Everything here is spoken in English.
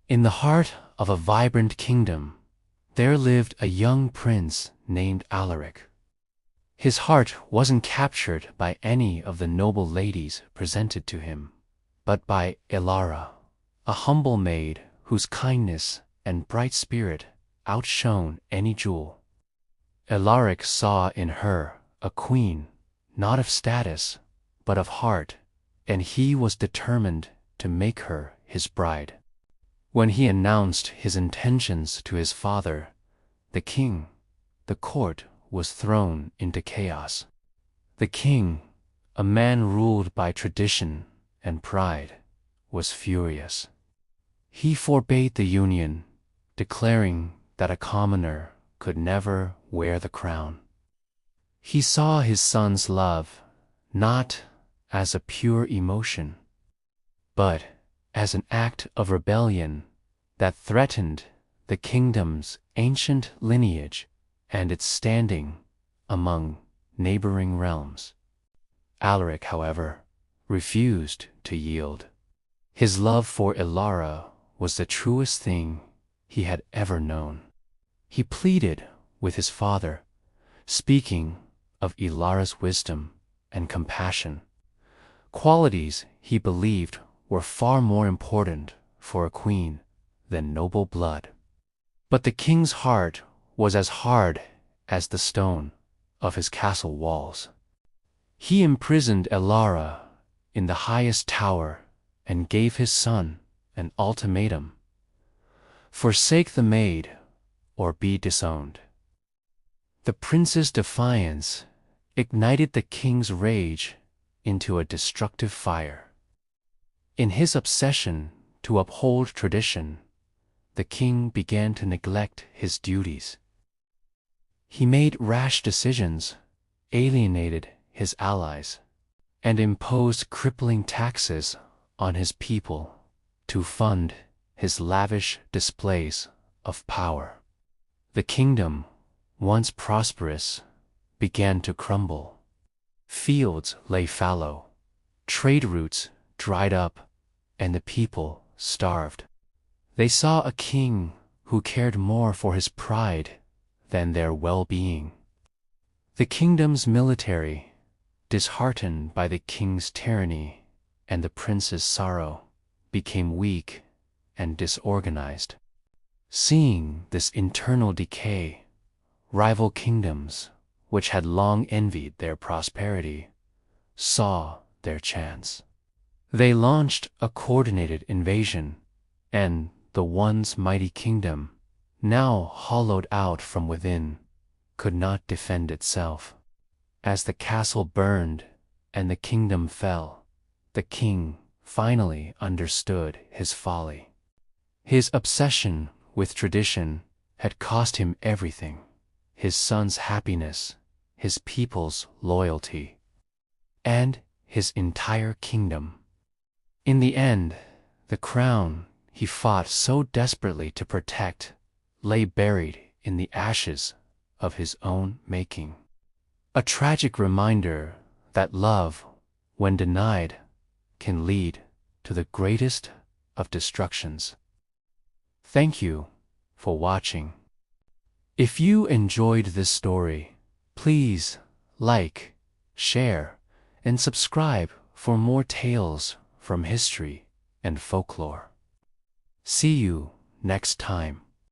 In the heart of a vibrant kingdom, there lived a young prince named Alaric. His heart wasn't captured by any of the noble ladies presented to him, but by Elara, a humble maid whose kindness and bright spirit outshone any jewel. Alaric saw in her a queen, not of status, but of heart, and he was determined to make her his bride. When he announced his intentions to his father, the king, the court was thrown into chaos. The king, a man ruled by tradition and pride, was furious. He forbade the union, declaring that a commoner could never wear the crown. He saw his son's love not as a pure emotion, but as an act of rebellion that threatened the kingdom's ancient lineage and its standing among neighboring realms. Alaric, however, refused to yield. His love for Elara was the truest thing he had ever known. He pleaded with his father, speaking of Elara's wisdom and compassion, qualities he believed were far more important for a queen than noble blood. But the king's heart was as hard as the stone of his castle walls. He imprisoned Elara in the highest tower and gave his son an ultimatum: forsake the maid or be disowned. The prince's defiance ignited the king's rage into a destructive fire. In his obsession to uphold tradition, the king began to neglect his duties. He made rash decisions, alienated his allies, and imposed crippling taxes on his people to fund his lavish displays of power. The kingdom, once prosperous, began to crumble. Fields lay fallow, trade routes dried up, and the people starved. They saw a king who cared more for his pride than their well-being. The kingdom's military, disheartened by the king's tyranny and the prince's sorrow, became weak and disorganized. Seeing this internal decay, rival kingdoms, which had long envied their prosperity, saw their chance. They launched a coordinated invasion, and the once mighty kingdom, now hollowed out from within, could not defend itself. As the castle burned and the kingdom fell, the king finally understood his folly. His obsession with tradition had cost him everything: his son's happiness, his people's loyalty, and his entire kingdom. In the end, the crown he fought so desperately to protect lay buried in the ashes of his own making. A tragic reminder that love, when denied, can lead to the greatest of destructions. Thank you for watching. If you enjoyed this story, please like, share, and subscribe for more tales from history and folklore. See you next time.